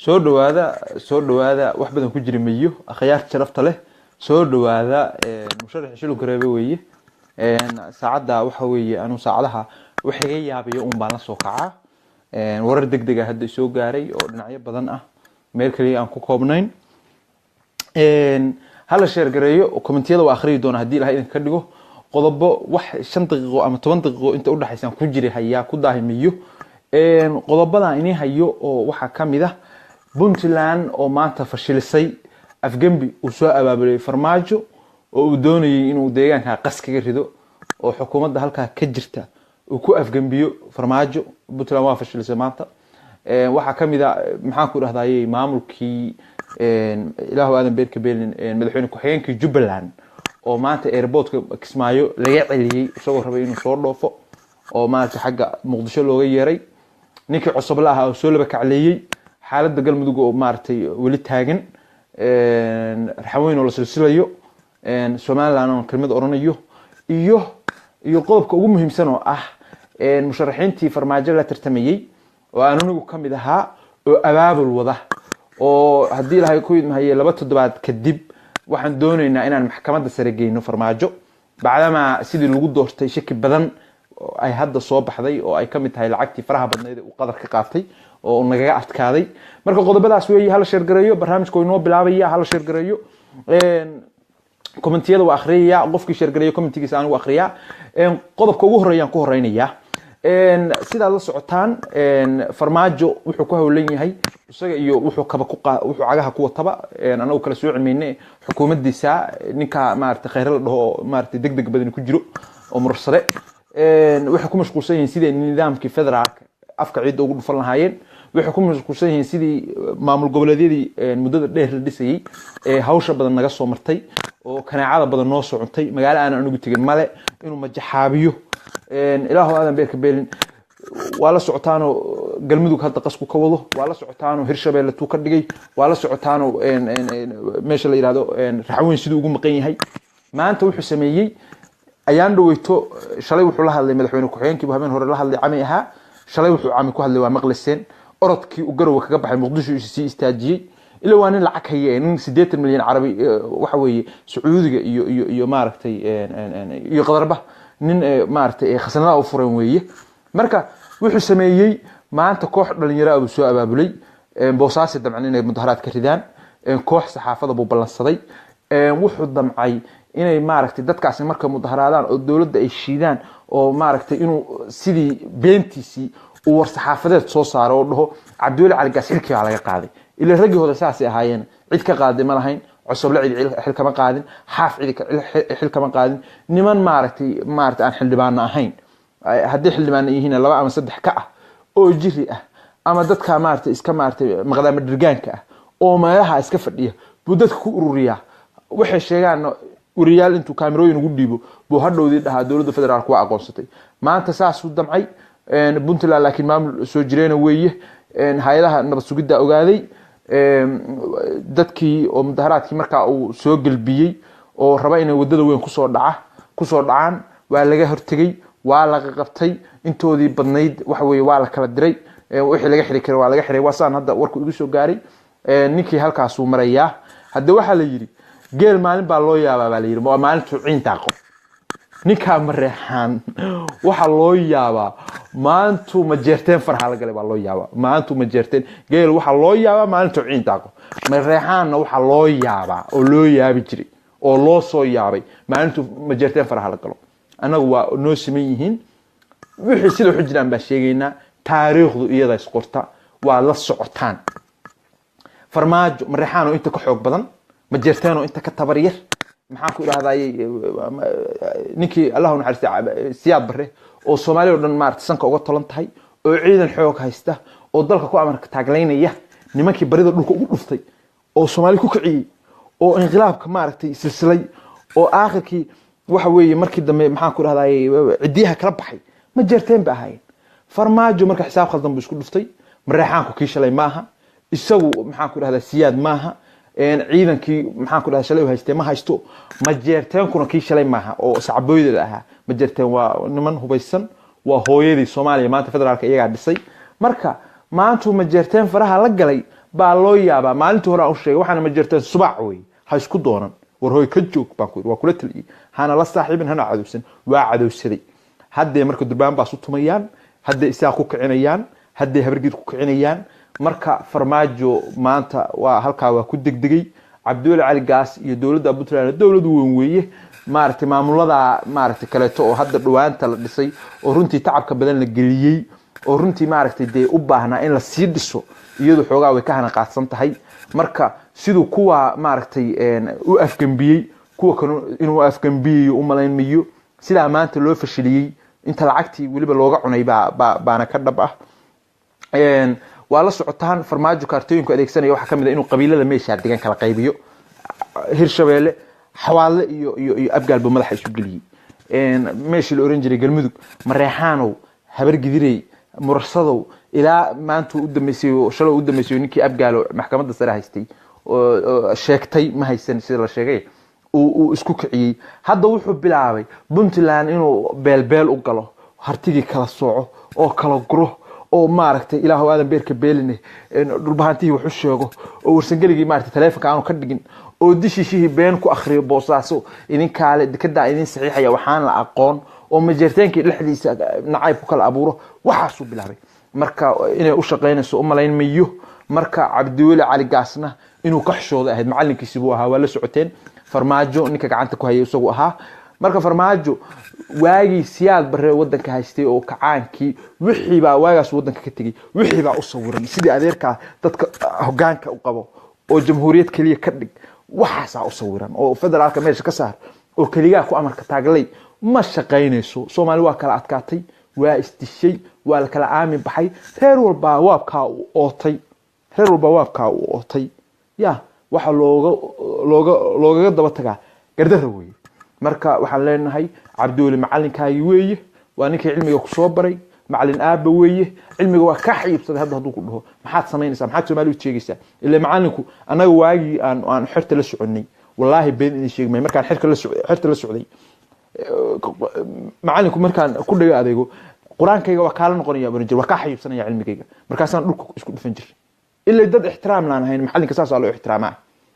soo dhawaada wax badan ku jiri mayo akhyaar sharafta leh soo dhawaada musharax shilu gareebe weeye saacada waxa weeye anu saacadaha wax iga yaabiyo baan la soo kacaa warar degdeg ah hadda soo gaaray oo dhinacyo badan ah meel kaliya aan ku koobnayn hala share gareeyo commentiyada waa akhriyo doona hadii ilaahay idin ka dhigo qodobo wax 5 daqiiqo ama 10 daqiiqo inta u dhaxaysan ku jiri hayaa ku daahimiyo qodobada inay hayo oo waxa kamid ah Puntland oo maanta fashilisay afgambi uu soo abaabulay farmaajo oo uu doonayay inuu deegaanka qas kaga rido oo xukuumadda halka ka jirta uu ku afgambiyo farmaajo Puntland waa fashilisay maanta waxa kamid ah maxaan ku dhahdayay maamulkii ilaahu aadan beerka beelin madaxweyne ku xigeenkii Jubbaland oo maanta airportka Kismaayo laga celiyay isagoo rabay inuu soo dhoofo oo maanta xagga Muqdisho looga yeeray ninkii cusub la ahaa oo soo laba kacleeyay xaaladda galmudug oo maartay wali taagan raxweyn oo la silsilayo Soomaaliland oo kelmad oranayo iyo qodobka ugu muhiimsan oo ah musharaxiintii farmaajo la tartamayay oo aan anigu kamid ahaa oo abaabul wada oo hadii ilaahay ku idmahay 2 toddobaad kadib waxaan doonaynaa inaan maxkamadda sare geeyno farmaajo bacdama sidii lagu doortay shaki badan ay hadda soo baxday oo ay kamid tahay lacagtii faraha badneed uu qadar ka qaatay oo nagaga adkaaday marka qodobadaas weey hal share gareeyo barnaamijku inoo bilaabaya hal share gareeyo commentiyada waa akhriya qofkii share gareeyo commentigiisa aan u akhriya qodobka ugu horeeyaan ku horeynaya sida la socotaan farmaajo wuxuu ku hawlan yahay isaga iyo wuxuu cagaha ku wataba anagu kala soo cilmeynay xukuumaddiisa ninka maartay khayr la dhaho maartay degdeg badan ku jiro oo mursade wuxuu ku mashquulsan yahay sidii nidaamkii federaalka afka ciid ugu dhufan lahaayeen wuxuu ku mashquulsan yahay sidii maamul goboleedyadii muddada dheer la dhisayay hawsha badan naga soo martay oo kanaacada badan noo socontay magaalo aan anigu tagin male inuu majaxaabiyo ilaahu aadan beerka beelin waa la socotaano galmudug hadda qasku ka wado waa la socotaano hirshabeelle tuu ka dhigay waa la socotaano meesha la yiraahdo raxweyn sidoo ugu maqan yahay maanta wuxuu sameeyay ayaan dhaweyto shalay wuxuu la hadlay madaxweyne ku xigeenkii habeen hore la hadlay cami ahaa shalay wuxuu cami ku hadlay waa maqliseen orodkii u garow kaga baxay Muqdisho si istaajiyay ila waa nin lacag hayay nin 8 milyan carabi waxa weeye Sacuudiga iyo maaragtay iyo qadarba nin maaragtay khasnada u furan weeye marka wuxuu sameeyay maanta koox dhalinyaro ah soo abaabulay boosaasi damcan inay mudaharaad ka ridaan koox saxaafada buu balansaday wuxuu damcay inay maaragtay dadkaasi marka mudaharaadaan oo dawladda ay shiidaan oo maaragtay inuu sidii beentiisi uu war saxaafadeed soo saaro oo dhaho Cabdulle Cali Gaas xilkii laga qaaday ila ragii hore saas ay ahaayeen cid ka qaaday ma lahayn cusub la cid xil kama qaadin xaaf cid xil kama qaadin niman maaragtay aan xildhibaan ahayn hadii xildhibaan yihiin 2 ama 3 ka ah oo jiri ah ama dadka maaragtay iska maaragtay maqdaama dirgaanka ah oo meelaha iska fadhiya buu dadku ku ururiyaa waxay sheegaan uriyaal intuu kaamirooyin ugu dhiibo buu hadhowdii dhahaa dawladda federaalku waa aqoonsatay maanta saas uu damcay Puntland laakiin maamul soo jireena weeye hay'adaha nabad sugidda ogaaday dadkii oo mudaharaadkii markaa uu soo galbiyay oo raba inay wadada weyn ku soo dhacaan waa laga hortagay waa laga qabtay intoodii badnayd waxa weeye waa la kala diray wixii laga xiri karo waa laga xiray wasaan hadda warku igu soo gaaray ninkii halkaas uu marayaa hadda waxa la yiri geel maalin baa loo yaabaa baa la yiri waa maalintu ciinta qof ninka mareexan waxa loo yaabaa maantu ma jeerteen farxa la galay baa loo yaabaa maantu ma jeerteen geel waxa loo yaabaa maalintu ciinta qof mareexanna waxa loo yaabaa oo loo yaabi jiray oo loo soo yaabay maalintu ma jeerteen farxa la galo anagu waa noo siman yihiin wixii sida xujiraan baa sheegaynaa taariikhdu iyada isqorta waa la socotaan farmaajo mareexan oo inta ka xoog badan ma jeerteen oo inta ka tabar yar maxaan ku iraahday ninkii Allahu naxariistay siyaad bare oo Soomaaliya oo dhan maartay sanka uga tolan tahay oo ciidan xoog haysta oo dalka ku amarka taagleynaya nimankii barida dhulka ugu dhuftay oo Soomaali ku kiciyay oo inqilaabka maartay silsilay oo aakhirkii waxa weeye markii dambe maxaan ku iraahday cidiyaha kala baxay ma jeerteen ba ahayn farmaajo marka xisaab khaldan buu isku dhuftay mareexanku kii shalay maaha isagu maxaan ku iraahdaa siyaad maaha ciidankii maxaan ku dhahay shalay u haystay ma haysto ma jeerteen kuna kii shalay maaha oo sacbooyada ahaa ma jeerteen waa niman hubaysan waa hooyadii Soomaaliya maanta federaalka iyaga dhisay marka maanta ma jeerteen faraha la galay baa loo yaabaa maalintii hore aan u sheegay waxaana ma jirteen subac wey ha isku doonan war hooy ka joog baan ku yiri waa kula taliyay hana la saaxiibin hana cadowsan waa cadowsaday haddee marka durbaan baa su tumayaan haddee isaa ku kicinayaan haddee habargid ku kicinayaan marka farmaajo maanta waa halkaa waa ku degdegay cabdulle cali gaas iyo dowladda Puntland dowlad weyn weeye maartay maamulada maartay kaleeto oo hadda dhawaanta la dhisay oo runtii tacabka badan la geliyay oo runtii maartay dee u baahnaa in la sii dhiso iyadoo xoogaa way ka hana qaadsan tahay marka sidoo kuwa maartay u afgambiyay kuwa kale inuu afgambiyo u malaynmayo sida maanta loo fashiliyay inta lacagtii waliba looga cunay baana ka dhab ah waa la socotaan farmaajo kaartooyinku adeegsanaya waxa kamid ah inuu qabiilada meesha deegan kala qaybiyo hirshabeelle xawaale iyo abgaalba madaxa isu galiyay meeshii la oran jiray galmudug mareexaanow habar gidirey mursadow ilaa maanta u dhameysay shalo u dhameysay ninkii abgaalo maxkamadda sare haystay oo sheegtay ma haysan sida la sheegay uu isku kiciyay hadda wuxuu bilaabay Puntland inuu beelbeel u galo hartigi kala sooco oo kala guro oo maaragtay ilaahu aadan beerka beeline dhulbahantii wuxuu sheego oo warsangaligii maaragtay taleefanka aanu ka dhigin oo dishishii been ku akhriyo boosaaso idin kaale dekada idin saxiixaya waxaan la aqoon oo majeerteenkii dhexdiisa nacayb ku kala abuuro waxaas uu bilaabay marka inay u shaqeynayso u malaynmayo marka cabdulle cali gaasna inuu ka xishoodo ahayd macalinkiisa buu ahaa waa la socoteen farmaajo ninka gacanta ku hayay isagu ahaa marka farmaajo waagi siyaad barre wadanka haystay oo kacaankii wixii baa waagaas wadanka ka tagay wixii baa u sawiran sidii adeerka dadka hogaanka u qabo oo jamhuuriyad kaliya ka dhig waxaas u sawiran oo federaalka meesha ka saar oo kaliya ku amarka taaglay ma shaqeynayso Soomaali waa kala adkaatay waa istishay waa la kala aamin baxay reer walba waabka u ootay ya waxa looga daba tagaa gardara weey marka waxaan leenahay cabdulle macalinkaagi weeye waa ninkii cilmiga ku soo baray macalin aaba weeye cilmiga waa ka xiibsaday haduu ku dhaho maxaad sameynaysaa maxaad Soomaali u jeegaysaa ilaa macalinku anaga waagi aan xirta la soconay wallahi been in sheegmay markaan xirta la socday macalinku markaan ku dhaga adeego quraankayga waa kala noqonaya baan jir waa ka xiibsanaya cilmigayga markaasaan dhulka isku dhufan jiray ilaa dad ixtiraam laan ahayn macalinka saas loo ixtiraamaa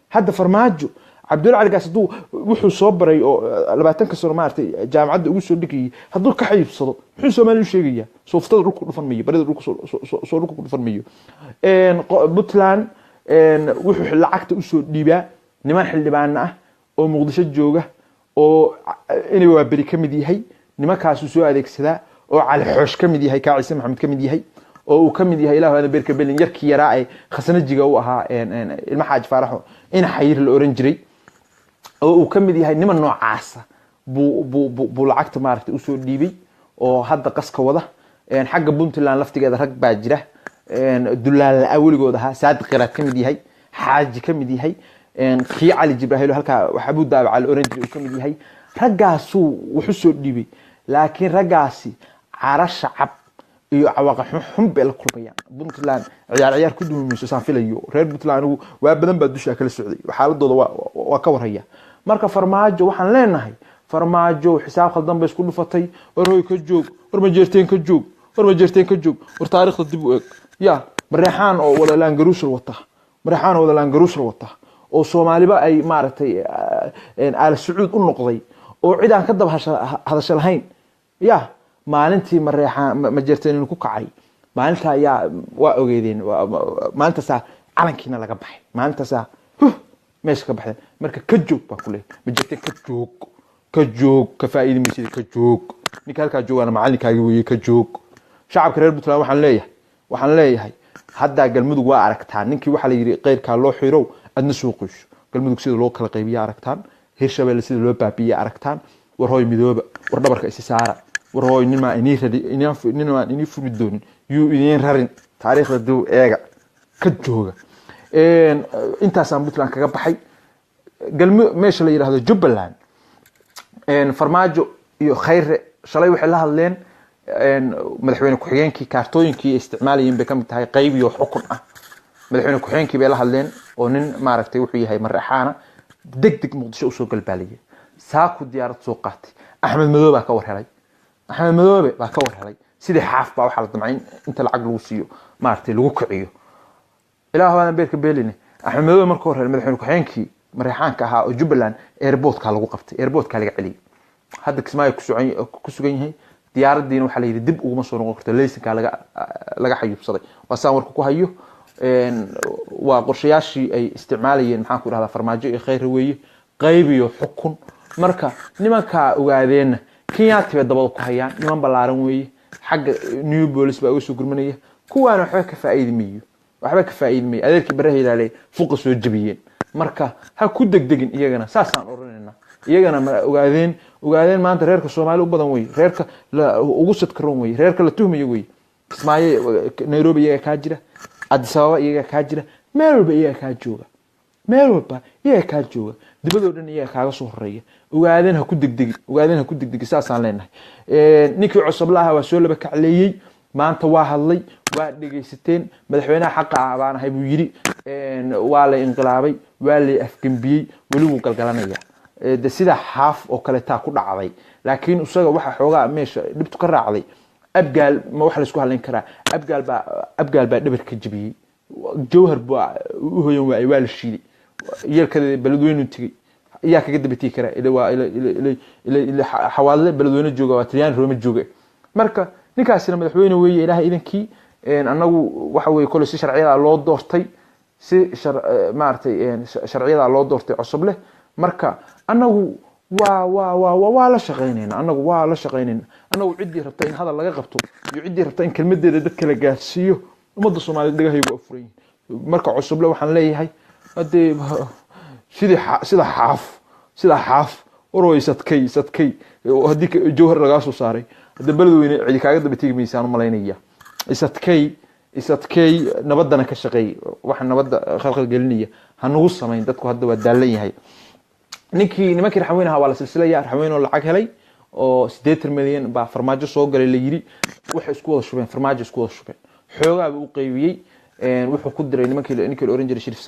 hadda farmaajo cabdulle cali gaas wuxuu soo baray oo 20 sano maartay jaamacadda ugu soo dhigay haduu ka xiibsado wuxuu Soomaali u sheegaya sooftada dhulka dhufan mayo barida dhulka soo dhulka dhufan mayo Puntland wuxuu lacagta u soo dhiibaa niman xildhibaan ah oo Muqdisho jooga oo inay waa bari kamid yahay nimankaas soo adeegsada oo cali xoosh kamid yahay ka ciise maxamed kamid yahay oo uu kamid yahay ilaahu aadan beerka belin yarkii yaraa ay khasanajiga u ahaa ilma xaaj faaraxo in xayir la oran jiray oo uu kamid yahay niman noocaas buu lacagta maaragtay u soo dhiibay oo hadda qaska wada xagga Puntland laftigeeda rag baa jira dulaal awligood ahaa saad qiraad kamid yahay xaaji kamid yahay kii cali jibraahil halka waxa buu daabac al oran jiray kamid yahay raggaas wuxuu soo dhiibay laakiin raggaasi carasha cab iyo cawaaqib xun beel kulmayaan Puntland ciyaar ku duumayso saan filayo reer Puntland waa badan baa dusha kala socday xaaladooda waa ka warhaya marka farmaajo waxaan leenahay farmaajo xisaab khaldan bay isku dhufatay warooy ka joog war ma jeerteen ka joog war taariikhda dib u eeg ya mareexaan oo wada laan garuusha wata oo Soomaaliba ay maaragtay aal Sacuud u noqday oo cid aan ka dab hadasho lahayn ya maalintii mareexaan ma jeerteen inuu ku kacay maalinta ayaa waa ogeedeen maalinta saa calankiina laga baxay maalinta saa meesha ka baxday marka ka joog baa ku leeyahay ma jeerteen ka joog ka faa'iideysid ka joog ninka halka joogana macalinkaagi weeye ka joog shacabka reer Puntland waxaan leeyahay hadda galmudug waa aragtaan ninkii waxa la yiri qeyrka loo xiro adna soo qoysho galmudug sida loo kala qaybiyo aragtaan hirshabeelle sida loo baabiyo aragtaan war hooy midooba war dhabarka is saara war hooy nima inii furi doonin yu idin rarin taariikhda duu eega ka jooga intaas aan Puntland kaga baxay galmudug meesha la yiraahdo Jubbaland farmaajo iyo khayre shalay waxay la hadleen madaxweyne ku-xigeenkii kaartooyinkii isticmaalayeen bay kamid tahay qayb iyo xukun ah madaxweyne ku-xigeenkii bay la hadleen oo nin maaragtay wuxuu yahay mareexaana degdeg Muqdisho u soo galbaaliyay saaku diyaarad soo qaatay Axmed Madoobe baa ka warhelay sidii xaaf baa waxa la damcay inta lacag lagu siiyo maaragtay lagu kiciyo ilaahu aan beerka beeline axmed madow markuu hore madaxweyne ku-xigeenkii mareexaanka ahaa oo Jubbaland airportka lagu qabtay airportka laga celiyay hadda Kismaayo ku sugan yahay diyaaradiina waxa la yiri dib ugu soo noqon karto leysanka laga xayubsaday wasaan warku ku hayo waa qorshayaashii ay isticmaalayeen maxaan ku irahdaa farmaajo iyo khayr weeye qayb iyo xukun marka nimanka ogaadeen Kenyaati bay dabada ku hayaan niman balaaran weeye xagga new police baa ugu soo gurmanaya kuwaana waxba ka faa'iideymayo adeerkii baraha ilaalay fuqa soo jabiyeen marka ha ku degdegin iyagana saasaan oranayna iyagana ma ogaadeen maanta reerka Soomaali u badan way reerka ugu sadkaroon way reerka la tuhmayo way Kismaayo Nairobi iyaga ka jira Addis Ababa iyaga ka jira meel walba iyaga ka jooga dibadoo dhan iyaga kaaga soo horeeya ogaadeen ha ku degdegin saasaan leenahay ninkii cusub lahaa waa soo laba kacleeyay maanta waa hadlay waa dhageysateen madaxweynaha xaqa ah baan ahay buu yiri waa la inqilaabay waa la afgambiyay wali uu galgalanaya sida xaaf oo kale taa ku dhacday laakiin isaga waxa xoogaa meesha dhibtu ka raacday abgaal ma wax la isku haleyn karaa abgaal baa dhabarka jabiyay jawhar baa u hooyan waa la shiiday yeelkada baladweynu tigay ayaa kaga dabatii kara ila xawaalada baladweynu jooga waa Taliyaan Roma jooga marka ninkaasina madaxweyne weeye ilaahay idankii anagu waxa weeye kole si sharciyada loo doortay sharciyada loo doortay cusub leh marka anagu waa la shaqeynayna anagu cidii rabta in hadal laga qabto iyo cidii rabta in kelmadeeda dadka la gaarsiiyo umada Soomaaliyeed dhagahaygu afureen marka cusub leh waxaan leeyahay hadee sida xaaf orooysadkay hadii jawhar laga soo saaray hadda baladweyne cidi kaaga daba tigi miisaan malaynaya isadkay nabadana ka shaqeey waxa nabadda khalqal gelinaya hanugu sameyn dadku hadda waa daalan yahay nimankii raxweynaha waa la silsilaya raxweyno lacag helay oo 80 milyan baa farmaajo soo galay la yiri waxa isku wada shubeen farmaajo isku wada shubeen xoogaa uu qaybiyay wuxuu ku diray ninkii orange Shariif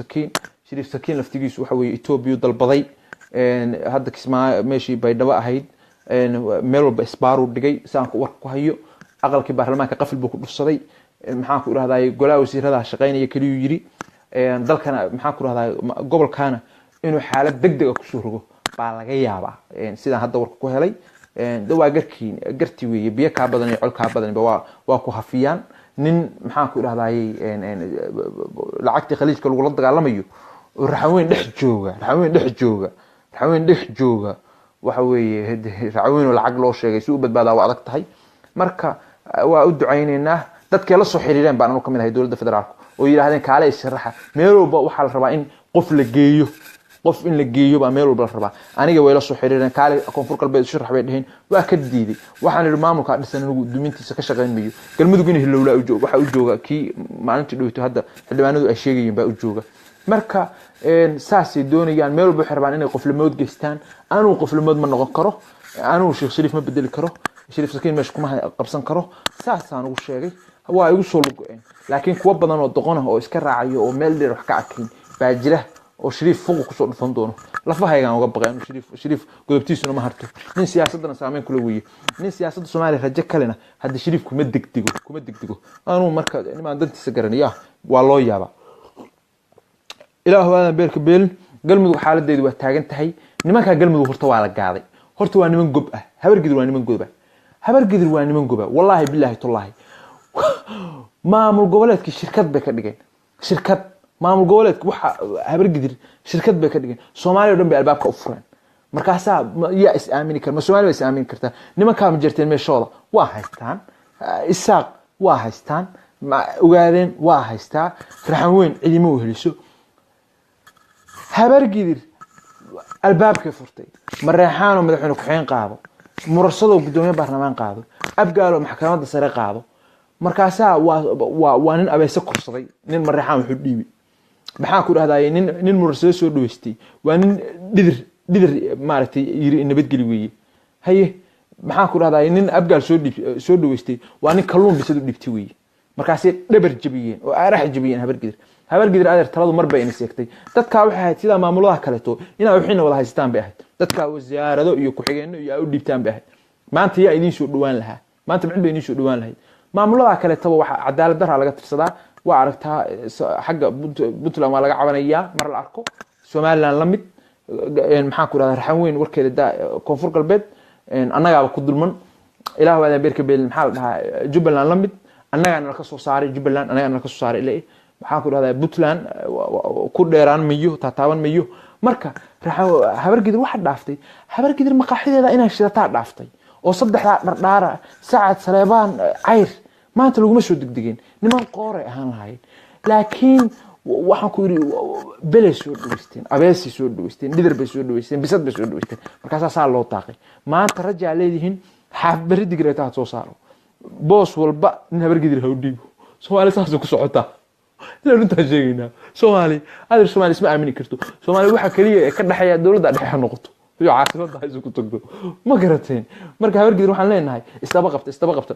Sakiin laftigiisu waxa weeye Ethiopia dalbaday hadda Kismaayo meeshii Baydhabo ahayd meel walba isbaaru dhigay saanku war ku hayo aqalkii baarlamaanka qafil buu ku dhufsaday maxaan ku irahdaa golaha wasiirada shaqeynaya kaliya yiri dalkana maxaan ku irahdaa gobolkana inuu xaalad degdeg ah ku soo rogo baa laga yaabaa sida hadda warku ku helay dawaa gartii weeye biyo ka badan iyo col ka badan waa ku hafiyaan nin maxaan ku irahdaa lacagtii khaliijka lagu la dagaalamayo raxweyn dhex jooga waxa weeye raxweyn lacag loo sheegay si uu badbaadaa waa adag tahay marka waa u ducaynaynaa dadkii la soo xiriireen baan ka mid ahay dawladda federaalka oo yiraahdeen kaale sharaxa meel walba waxa la rabaa in qof in la geeyo baa meel walba la rabaa aniga way la soo xiriireen kaale koonfur galbeed sharax bay dhaheen waa ka diiday waxaan iri maamulka dhisan anigu dumintiisa ka shaqeyn galmudug in hilowla u jooga waxa u jooga kii maalintii dhaweyto hadda xildhibaanadu ay sheegayeen baa u jooga marka saasi doonayaan meel walba xirban inay qoflamood geystaan aanu qoflamood ma noqon karo aanu Sheekh Shariif ma bedeli karo Shariif Sakiin meesha kuma qabsan karo saasaan ugu sheegay waa igu soo lugo'een laakiin kuwa badan oo doqon ah oo iska raacayo oo meel dheer wax ka arkin baa jira oo Shariif fuq ku soo dhufan doono lafahaygan uga baqeen Shariif godobtiisuna ma harto nin siyaasadana saameyn kula weeye nin siyaasadda Soomaaliya rajo kalena hadda Shariif kuma degdego aanu marka nimaan dantiisa garanaya waa loo yaaba ilaahu aan beerka beel galmudug xaaladeedu waa taagan tahay nimanka galmudug horta waa la gaaday horta waa niman gob ah habargidir waa niman goba wallahi billahi tallahi maamul goboleedkii shirkad bay ka dhigeen maamul goboleedku waxa habargidir shirkad bay ka dhigeen Soomaaliya dhan bay albaabka u fureen markaasa yaa is aamini kar ma Soomaaliya is aamini kartaa nimanka ma jirteen meeshooda waa haystaan isaaq waa haystaan ogaadeen waa haystaa raxweyn cidimo u heliso habargidir albaabka furtay mareexaano madaxweyne ku xeen qaado murasado gudoomiye baarlamaan qaado abgaalo maxkamadda sare qaado markaasa waa nin abeese kursaday nin mareexaan wuxuu dhiibay maxaa ku dhahdaa nin murasado soo dhaweystay waa nin dhidir maaragtay yiri nabadgeli weeye haye maxaa ku dhahdaa nin abgaal soo dhaweystay waa nin kalluun bisadu dhibtay weeye markaasay dhabar jabiyeen oo aarax jabiyeen habargidir adeer taladu marba inay seegtay dadka waxay ahayd sida maamulada kale to inay wixina wada haystaan bay ahayd dadka wasaarado iyo ku xigeenno iyo u dhibtaan bay ahayd maanta yaa idin soo dhawaan lahaa maanta mid bay idin soo dhawaan lahayd maamulada kale to waxa cadaalad darra laga tirsadaa waa aragtaa xagga Puntland waa laga cabanayaa mar la arko Somaliland la mid maxaan ku raadhaa raxan weyn warkeeda koonfur galbeed annagaaba ku dulman ilaahu waa beerka beel maxaa la dhahaa Jubbaland la mid annagana ka soo saaray Jubbaland annagana ka soo saaray ilaa waxaan ku raadhaa Puntland ku dheeraan miyo tataaban miyo marka habargidir waxa dhaaftay habargidir maqaaxideeda inay shidataa dhaaftay oo saddexda dhardhaara saacad Saleebaan cayr maanta laguma soo degdegeen niman qoore ahaan lahayn laakiin waxaan ku yiri belay soo dhaweysteen abeesi soo dhaweysteen dhidar bay soo dhaweysteen bisad bay soo dhaweysteen markaas saa loo taaqay maanta rajaa leedihiin xaaf bari digreeta soo saaro boos walba in habargidir ha u dhiibo Soomaali saas ku socota ila runta sheegayna Soomaali adeer Soomaali isma aamini karto Soomaali waxa kaliya ka dhaxaya dawladda dhexe noqoto iyo caasimada ay isku tagto ma garateen marka habargidir waxaan leenahay istaba qabta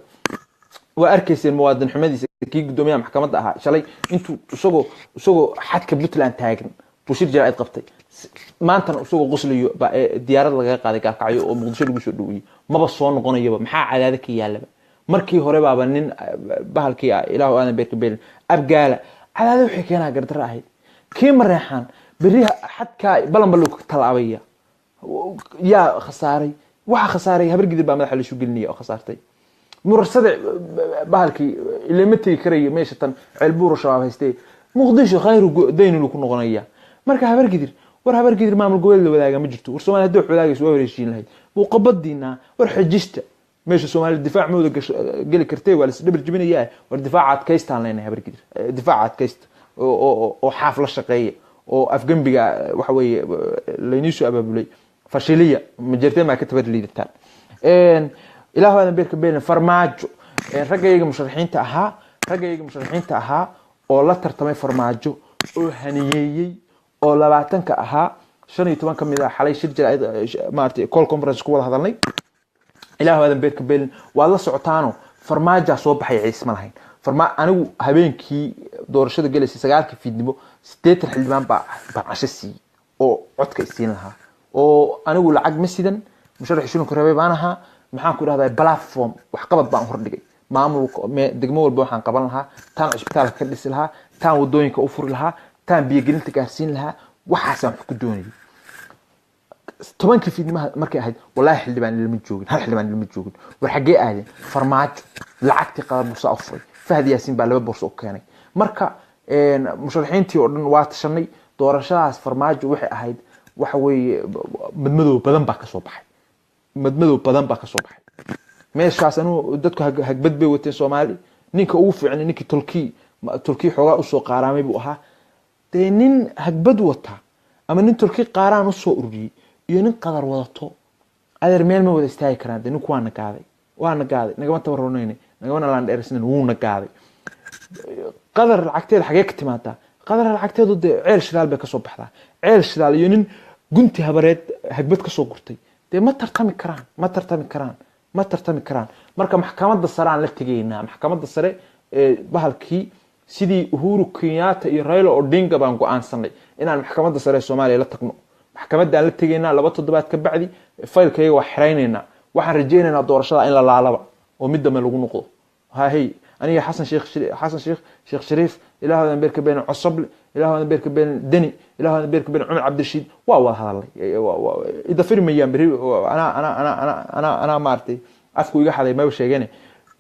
waa arkayseen muwaadin xumadiisa kii gudoomiyaha maxkamadda ahaa shalay intuu isagoo xadka Puntland taagan bushir jaraa'id qabtay maantana isagoo qosliyo diyaarad laga qaaday gaalkacyo oo Muqdisho lagu soo dhaweeyay maba soo noqonayaba maxaa cadaada ka yaalaba markii hore baaba nin bahalkii ilaahu aadan beerka beel abgaala cadaada wixii keenaa gardar ahayd kii mareexan bariha xadka balanbalo ka talaabaya yaa khasaaray waxa khasaaray habargidir baa madaxa la soo gelinaya oo khasaartay مرسد بهالكي اللي متي كريه ميشتن علبور شباب هستي مقدشو خير دين لو كنا قنيا marka habar gidir war habar gidir maamul gobolka wadaaga ma jirto war Soomaaliya doox wadaaga soo wareejin lahayd oo qabadiina war xajista meesha Soomaaliya difaac mooda gali kartay wala isdhabar jibinaya war difaacaad kaystaan leena habar gidir difaacaad kayst oo xaaf la shaqeeya oo afgambiga waxa weeye leenisu ababulay fashiliya ma jirtay ma ka tabar liidataan ilaahu aadan beerka beel farmaajo ragayga musharaxiinta ahaa oo la tartamay farmaajo oo haniyeeyay oo 20 ka ahaa 15 kamid ah xalay shir jiraa'id maartay call conference ku wada hadalnay ilaahu aadan beerka beel waa la socotaano farmaajo soo baxay ciisma lahayn anigu habeenkii doorashada galeysay 9 fiidnimo 8 xildhibaan baa cashasi oo codka isiin lahaa oo anigu lacag ma sidan musharax shilin ku rabay baan ahaa maxaan ku raahdaa platform wax qabad baan hordhigay maamulka degmo walba waxaan qaban lahaa taan isbitaalka ka dhisi lahaa taan wadooyinka u furi lahaa taan biyo gelinta gaarsiin lahaa waxaasaan wax ku doonayay 10 fiidnimaha markay ahayd wallahi xildhibaan ilma joogin hal xildhibaan ilma joogin war xagee aadeen farmaajo lacagti qaab buusa afray Fahdi Yaasin baa laba boorso u keenay marka musharaxiintii oo dhan waa tashanay doorashadaas farmaajo waxay ahayd waxa weeye madmadow badan baa ka soo baxay meeshaas anu dadku hagbad bay wateen Soomaali ninka ugu fiican ninkii Turkii xogaa u soo qaaraamay buu ahaa nin hagbad wata ama nin Turkii qaaraan u soo ururiyay iyo nin qadar wadato adeer meel ma wada istaagi karaan ninku waa nagaaday nagama tabaroonayna nagama laan dheersan wuu nagaaday qadar lacagteed xagee ka timaada qadar lacagteedu ceel shidaal bay ka soo baxdaa ceel shidaal iyo nin gunti habareed hagbad ka soo gurtay ما ترتمي كران marka maxkamadda sare aan la tageynaa maxkamadda sare bahalkii sidii Uhuru Kenyatta iyo Raila Odinga baan go'aansanay inaan maxkamadda sare Soomaaliya la tagno maxkamadda la tageynaa 2 toddobaad ka bacdi faylkayga waa xireyneena waxaan rajeyneynaa doorashada in la laalaba oo mid dama lagu noqdo hay aniga Sheikh Shariif ilaahu aadan beerka been cusub ilaahu aadan beerka been dani ilaahu aadan beerka been Umar Cabdirashiid waa hadalay ida firmayaan bari ana maartay afku iga xaday ma sheegane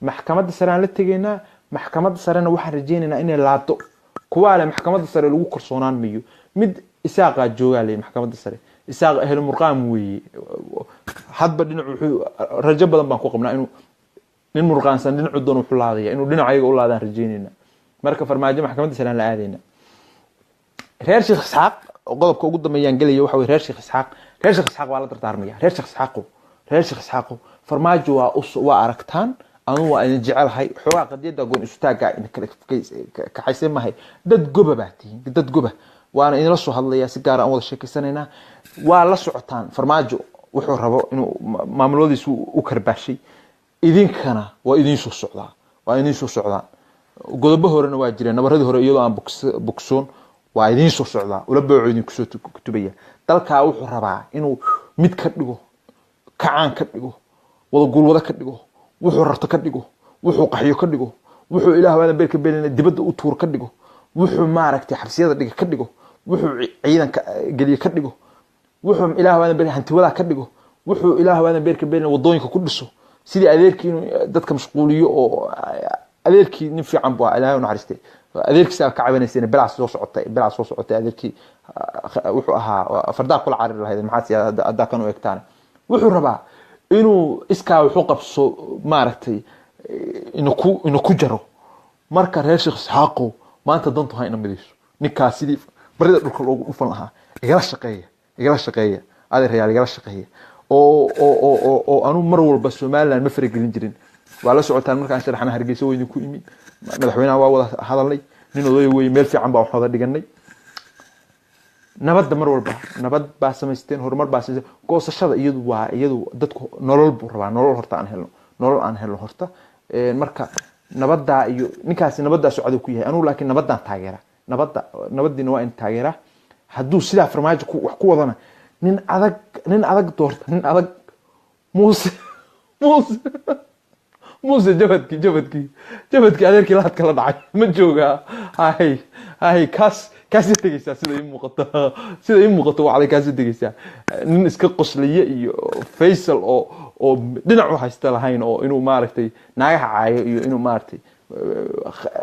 maxkamadda sare aan la tageynaa maxkamadda sarena waxaan rajeyneynaa inay laabto kuwa leh maxkamadda sare lagu korsoonaan miyo mid isaaqa joogalay maxkamadda sare isaaq ahel murqaam weeye hadba dhinac wuxuu rajo badan baan ku qabnaa inuu nin murqaansan dhinac doon wuxuu laadaya inuu dhinacayaga u laadaan rajeynayna marka farmaajo maxkamadda sare la aadayna reer Sheikh Isxaaq qodobka ugu dambeeyaan galay waxa weey reer Sheikh Isxaaq waa la tartaarmaya reer Sheikh Isxaaq farmaajo waa aragtaan anu waa in jecelahay xogaa qadiyada goon istaaga in ka xaysan mahay dad goba waana in la soo hadlaya si gaar ah wada sheekaysanayna waa la socotaan farmaajo wuxuu rabo inuu maamuladiisu u karbaashay idinkana waa idin soo socdaa godobo horena waa jireen nabaradii hore iyadoo aan bogsoon waa idin soo socdaa ula baaco idin kusoo kutubaya dalka wuxuu rabaa inuu mid ka dhigo kacaan ka dhigo wada gulwada ka dhigo wuxuu rarto ka dhigo wuxuu qaxyo ka dhigo wuxuu ilaah waadan beerka beelina dibadda u tuur ka dhigo wuxuu maaragtay xabsiyada dhiga ka dhigo wuxuu ciidanka geliye ka dhigo wuxuu ilaah waadan beerka hantiwada ka dhigo wuxuu ilaah waadan beerka beelina wadooyinka ku dhiso sidii adeerkii dadka mashquuliyo oo adeerkii nin fiican buu ilaahay u naxariistay adeerkiisa ka caawinaysay bilaas soo socotay adeerkii wuxuu ahaa fardaa kula caarir lahayd maxaa siyaada hadda kan u egtaan wuxuu rabaa inuu iskaa wuxuu qabso maaragtay inuu ku jaro marka reer Sheekh Isxaaqo maanta dantu hayna midayso ninkaas sidii barida dhulka loogu dhufan lahaa igala shaqeeya adeer reer igala shaqeeya oo anu mar walba Soomaaliland ma faragelin jirin waa la socotaan markaan sharaxna Hargeysa weyn ku imi madaxweynaha waa wada hadalnay nin oday weey meel fiican baa waxooda dhiganay nabad mar walba nabad baa samaysteen horumar baa samaysteen goosashada iyadu dadku nolol buu rabaa nolol aan helno horta marka nabadda iyo ninkaas nabadda socdo ku yahay anu laakiin nabaddan taageera nabaddiina waa in taageera hadduu sidaa farmaajo wax ku wadana nin adag doorta nin adag muuse jabadkii adeerkii laad kala dhacay ma joogaa hay kaas tegaysaa sida ii muuqato waa kaas tegaysaa nin iska qoslaya iyo Faisal oo dhinac u haysta lahayn oo inuu maaragtay naagaha caayo iyo inuu maaragtay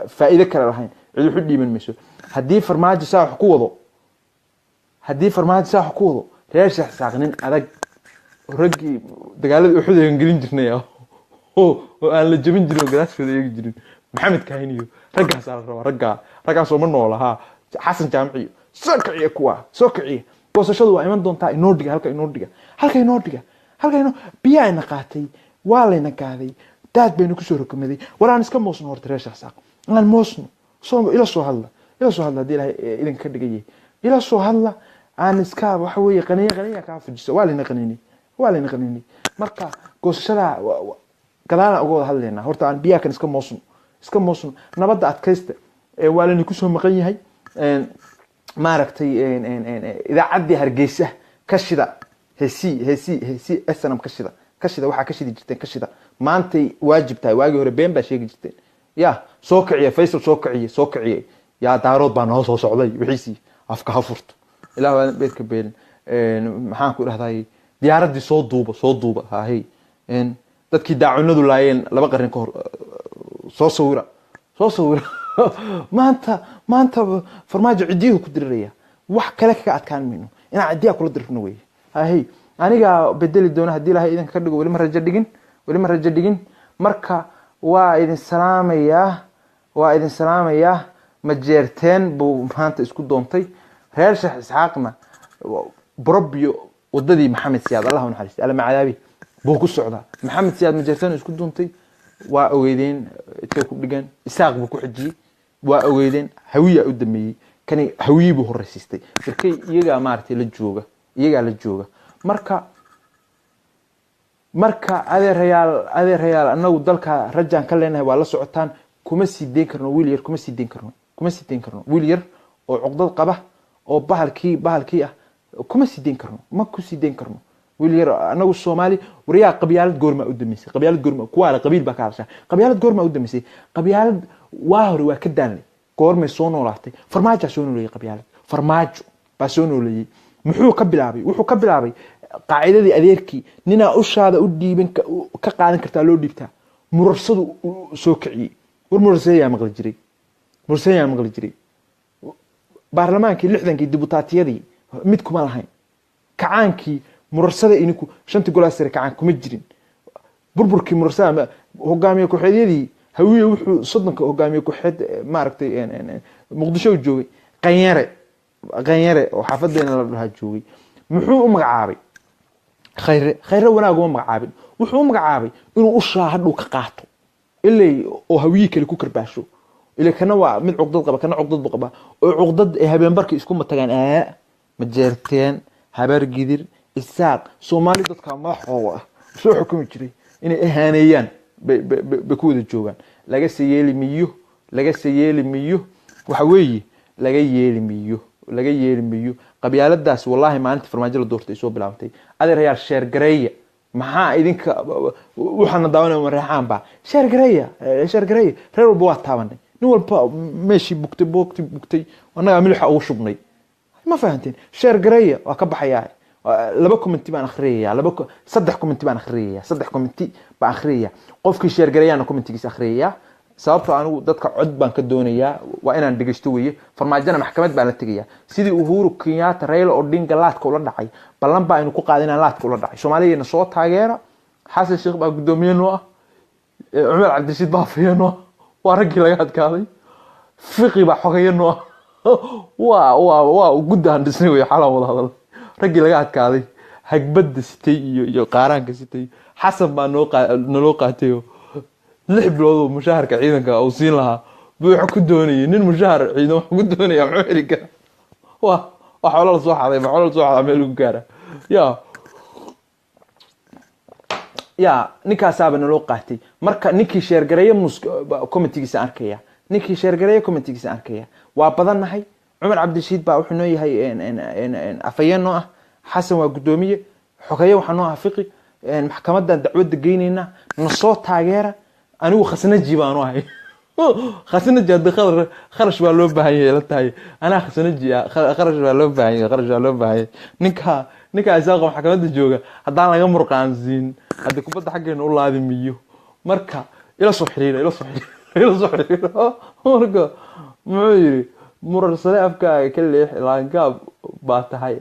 faa'iido kale lahayn cid wuxuu dhiiban mayso haddii farmaajo saa wax ku wado reer Sheekh Isxaaq nin adag raggii dagaaladii u xudeen gelin jirnay oo aan la jabin jirin gadaashooda eegi jirin maxamed kahiniyo raggaas la rabaa raggaas oo ma noolaha xasan jaamciyo soo kiciye goosashadu waa iman doontaa inoo dhiga halka inoo dhiga biyaa ina qaatay waa layna gaaday daad baynu ku soo rokomaday waraan iska moosno horta reer Sheekh Isxaaq aan moosno ila soo hadla hadii ilaahay idin ka dhigay ila soo hadla aan iska waxa weeye qaniya ka fujiso waa layna qaniini marka goosashada gadaal uga hadlayna horta aan biyaa kan iska moosno nabadda adkaysta waa layna ku soo maqan yahay maaragtay idaacadii Hargeysa ka shida heesi SNM ka shida waxa ka shidi jirteen ka shida maantay waajib tahay waagi hore been baa sheegi jirteen soo kiciye Faisal soo kiciye yaa daarood baa noo soo socday wixiisi afka hafurto ilaa waan beedka been maxaan ku dhahday diyaaradii soo duuba dadkii daacunadu laayeen laba qarin ka hor soo sawira maanta farmaajo cidiyo ku diriraya wax kale ka adkaan mayno ina cidiya kula dirfno way aniga bedeli doona hadii ilaahay idin ka dhigo wali ma rajo dhigin marka waa idin salaamaya ma jeerteen buu maanta isku doontay reer Sheekh Isxaaqna بربيو وددي محمد سياد الله ونحرس على معادبي بوكو السعودة محمد سياد مجرسان اسكو دونتي واويدين تيكو دغان اساق بوكو خجي واويدين هويه ودمي كاني هويه بو هرسيستي markay iyaga maartay la jooga marka adeerayaal anagu dalka rajaan ka leenahay waa la socotaan kuma sideen karno wiil yar kuma sideen karno wiil yar oo cuqdad qaba oo bahalkii ah kuma sideen karno wiil yar anagu Soomaali wariya qabyaalad goorma u damisay kuwa qabiil ba ka hadashay qabyaalad goorma u damisay qabyaalad waa hore waa ka daanlay goorma soo noolaatay farmaajo soo nooleeyay qabyaalad farmaajo ba soo nooleeyay wuxuu ka bilaabay qaacidadii adeerkii nina ushaada u dhiiban ka qaadan kartaa loo dhibtaa mursadu soo kiciyay war mursayaa maqli jiray baarlamaankii 60kii dibutaatiyadii mid kuma lahayn kacaankii mursada ininku shanti golaasir kacaan kuma jirin burburkii mursada hogaamiye ku xidiyadii hawiye wuxuu soddonka hogaamiye ku xid maaragtay muqdisho joogay qanyare oo xafadeena la dhaha joogay muxuu u magacaabay khayre wanaag uma magacaabin wuxuu u magacaabay inuu u shaahadhu ka qaato ilaa oo hawiye kale ku karbaasho ilaa kana waa mid cuqdad qaba kana cuqdad qaba oo cuqdad ee habeen barkii isku matagaan ma jeerteen habar gidir isaaq Soomaali dadka madaxooda soo xukumi jiray inay ahaaneeyaan ba ku wada joogan laga yeeli miyo waxa weeye laga yeeli miyo qabyaaladaas wallahi maalinta farmaajo la doortay soo bilaabtay adeerayaal sheer gareeya maxaa idinka waxaana daawanaya reexaan baa sheer gareeya reer walba waa taabanay nin walba meeshii bugtay annagaa milixa ugu shubnay ma fahanteen sheer gareeya waa ka baxayaa laba commenti baan akhriyaya saddex commenti baan akhriyaya qofkii sheer gareeyana commentigiisa akhriyaya sababtoo anigu dadka cod baan ka doonayaa waa inaan dhageysto weeye farmaajana maxkamad baan la tegayaa sidii Uhuru Kenyatta Raila Odinga laadka ula dhacay ballan baa inuu ku qaadinaa laadka ula dhacay Soomaaliyeena soo taageera Xasan Sheikh baa gudoomiyeen oo Umar Cabdirashiid baa fiyano waa raggii laga adkaaday fiqi baa xogayeen oo waa gudaan dhisnay way xalan wada hadal raggii laga adkaaday hagbad sitay iyo qaaraanka sitay Xasan baa noo qaatay 6 bilood oo mushaharka ciidanka oo siin lahaa buu ku doonayay nin mushahar ciidan wax ku doonaya Amerika waxa la soo xaday meel ugu gaara ninkaasaaba naloo qaatay marka ninkii sheer gareeyo committeegiisa arkaya waa badannahay Umar Cabdirashiid baa wuxuu noo yahay afayeen noo ah Xasan waa gudoomiye xogeeye waxa noo ah fiqi maxkamadan dacwada geynayna nasoo taageera anigu khasnaji baan ahay khasnaji hada kharash waa loo baahan yahay la tahay ana khasnaji kharash waa loo baahan yahay ninka isaaqo maxkamada jooga hadaan laga murqaansiin hada kubada xageena u laadimiyo marka ila soo xiriira marka muxuu yiri mursale afka ka leex laangaab baa tahay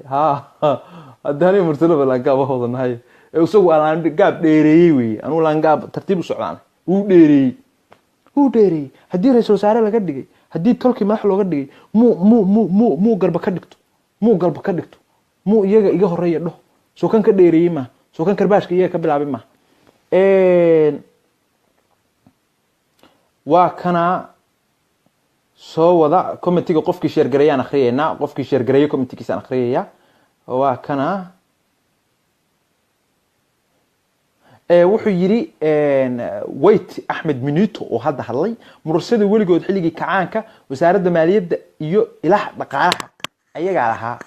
hadaan mursale laangaab hodanahay isagu laangaab dheereeyay weey anu laangaab tartiib u socdaan uu dheereeyay hadii ra'iisul wasaare laga dhigay hadii tolkii madax looga dhigay mu garba ka dhigto mu iyaga iga horeeya dhaho soo kan ka dheereeyay ma soo kan karbaashka iyaga ka bilaabay ma waa kana soo wada committee qofkii sheer gareeyaan akhriyayna qofkii sheer gareeyo committee-kiisa akhriyaya waa kana wuxuu yiri wait Ahmed Minuto oo hadda hadlay mursada weligood xilligii kacaanka wasaaradda maaliyadda iyo ilaah dhaqaalaha ayaga lahaa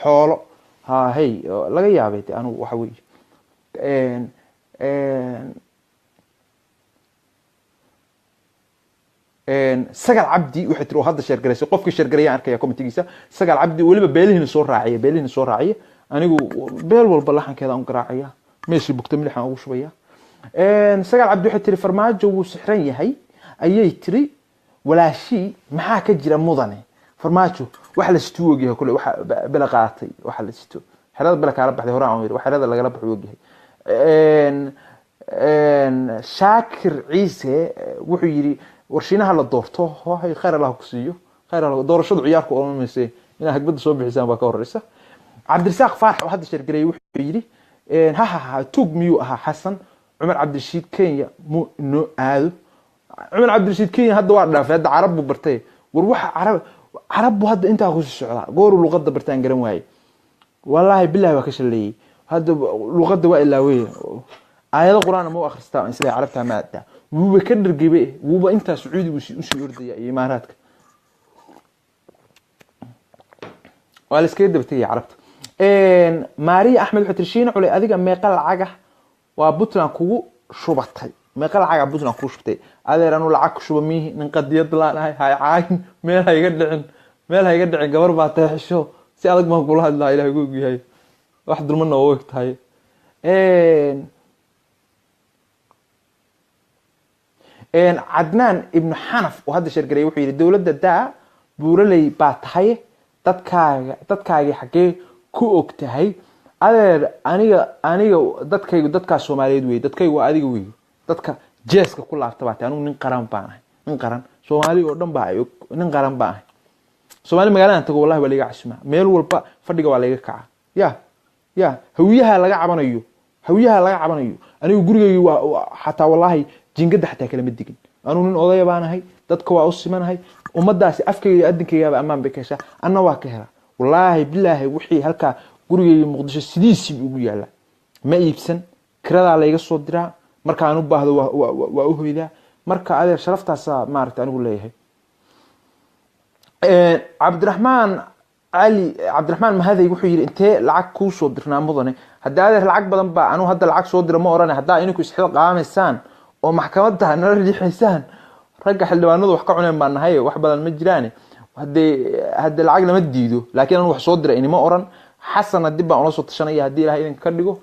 xoolo laga yaabay anu waxa weeye Sagal Cabdi wuxuu tiri hadda sheer gareysay qofkii sheer gareeyay arkaya committee-giisa Sagal Cabdi waliba beelihiina soo raaciyay anigu beel walba laxankeeda aan garaacaya meeshii bugta milixan ugu shubaya Sagal Cabdi wuxuu tiri farmaajo wuu sixran yahay ayay tiri walaashi maxaa ka jira mudane farmaajo wax la situ og yahay kulay waxa bala qaatay waxa la situ xirada bala kala baxday horaan oo yiri xirada laga baxo og yahay Shaakir Ciise wuxuu yiri warshinaha la doorto waxay khayr Allah ku siiyo khayr Allah doorashadu ciyaarku oo meesay ina hagbada soo bixisaan baa ka horeysa Cabdirasaaq Faarax oo hadda sheer gareeyay wuxuu yiri tug miyuu ahaa Xasan Umar Cabdirashiid Kenya mu no aado Umar Cabdirashiid Kenya hadda waa dhaafay hadda Carab buu bartay war waxa Carab hadda inta ku socda goor luqadda bartaan garan waayay wallahi billahi waa ka shaleeyay hadda luqadda waa ilaaway aayado quraan ma akhristaa in sida Carabta maada wuuba ka dhargibay wuuba inta Sacuudi u sii ordaya Imaaraadka wala iska dabtay Carabta Maria Ahmed Xutrishiin culay adiga meeqa lacag waa Puntland kugu shubatay meeqa lacag Puntland kugu shubtay adeer anu lacag shubamihi nin qadiyad laanahay caayin meel hayga dhicin gabar baa taxisho si adag ma kula hadlaa Ilaahay ugu yahay wax dulmana oo waqtahay Adnan ibn Hanaf oo hadda sheer gareeyay wuxuu yiri dawladda daa buuraley baa tahay dadkaaga xagee ku ogtahay adeer aniga dadka Soomaaliyeed way dadkaygu adiga way dadka jeeska ku laabta baa anigu nin qaran baan ahay nin qaran Soomaali oo dhan baa nin qaran baan ahay Soomaali magaalada tago wallahi waa laga casma meel walba fadhiga waa laga kaca hawiyaha laga cabanayo anigu gurigayga waa xataa wallahi jingada xataa kala madigin anu nin odaya baan ahay dadka waa u simanahay ummadaasi afkayga adinkayga amaan beekasha anna waa ka hela wallahi billahi wixii halka gurigayga Muqdisho sidiisii ugu yaala ma iibsan kirada la iga soo diraa marka aan u baahdo waa u hoydaa marka adeer sharaftaas maarta anigu leeyahay Cabdiraxmaan Mahadi wuxuu yiri intee lacag ku soo dirnaa mudane hadda adeer lacag badan baa anu hadda lacag soo dira ma oranay hadda ininku isxil qaamaysaan oo maxkamadda nala riixaysaan ragga xildhibaanadu wax ka cuneen baan nahay wax badan ma jiraan hadda lacag lama diido laakiin anu wax soo dira inima oran xasan dib baan ula soo tashanaya hadii ilaahay idin ka dhigo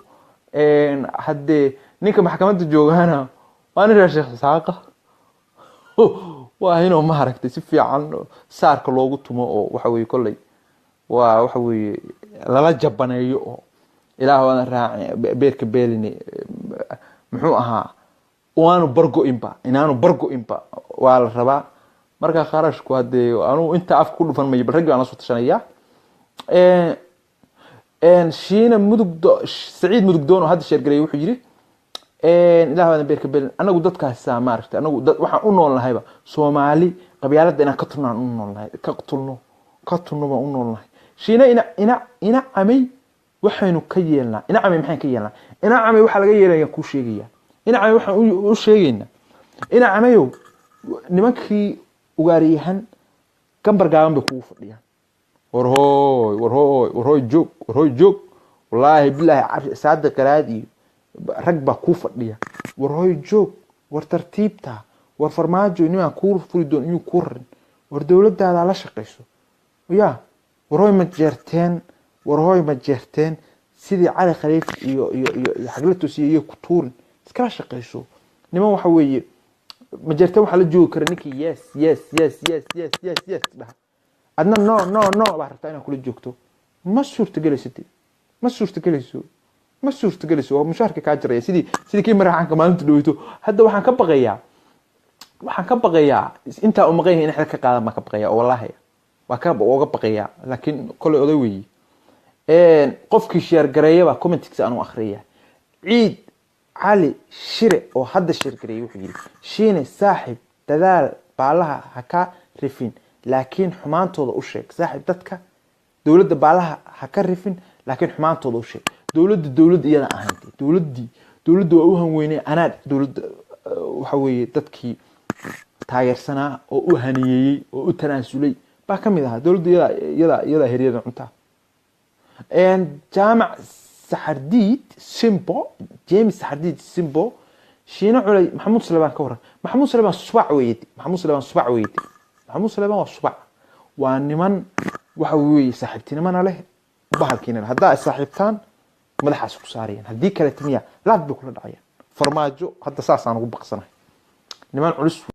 hadda ninka maxkamadda joogana waan ila sheekh saaqa waa inuu ma aragtay si fiican saarka loogu tumo oo waxa weey kollay waa waxa weey lala jabaneeyo oo ilaahay waan raaci beerka beeline muxuu ahaa waanu bargo imba waa la rabaa marka kharashku hadee anu inta af ku dhufan may rag aan soo tashanaya shiina mudugdo saciid mudugdoon oo hadda sheergaray wuxuu yiri ilaahay waan beerka beelin anagu dadkaas maaragtay anagu waxaan u noolnahayba Soomaali qabyaalada inaan ka turnaan u noolnahay ka turno baan u noolnahay shiina ina amay waxaynu ka yeelnaa ina amay maxay ka yeelnaa ina amay waxa laga yeelaya ku sheegaya ina amay waxaan u sheegayna ina amayo nimankii ugaariyahan gambar gaaban bay ku fadhiyaan warhooy joog wallahi billahi saada qaraadi rag ba ku fadhiya warhooy joog war tartiibta war farmaajo inuu ku furi doon inuu ku rin war dawladda la shaqeyso warhooy ma jeerteen sidii cali khaliif iyo xaglato siiyay ku tuurin iska shaqeyso niman waxa weeye ma jeerteen waxa la joogi kara ninkii yes dhaha adna no baa rabtaa inaad kula joogto ma suurtagelayso oo mushaarka ka jiraya sidii kii maraxanka maalinta dhaweyto hadda waxaan ka baqayaa inta uu maqayn in xil ka qaadan ma ka baqayaa wallahi waa ka baqayaa laakiin kulay oday weey qofkii sheer gareeyaba comments aanu akhriyaa ciid cali shire oo hadda sheer gareeyay wuxuu yiri shiine saaxib dadaal baalaha ha ka rifin laakiin xumaantooda u sheeg saaxib dadka dawladda baalaha ha ka rifin laakiin xumaantooda u sheeg dawladda iyada ahaantay dawladda waa u hanweynay anaa dawladda waxa weeye dadkii taageersanaa oo u haniyay oo u tanaasulay baa kamid ah dawladda iyada heriyada cunta jaamac saxardiid james saxardiid simbo shiina culay maxamuud salebaan ka waran maxamuud salebaan subac waa niman waxa weeye saaxiibtinimana leh bahalkiina hadda saaxiibtaan madaxaas ku saareen hadii kale timiya laad bay kula dhacayaan farmaajo hadda saasaan ugu baqsanahay niman culus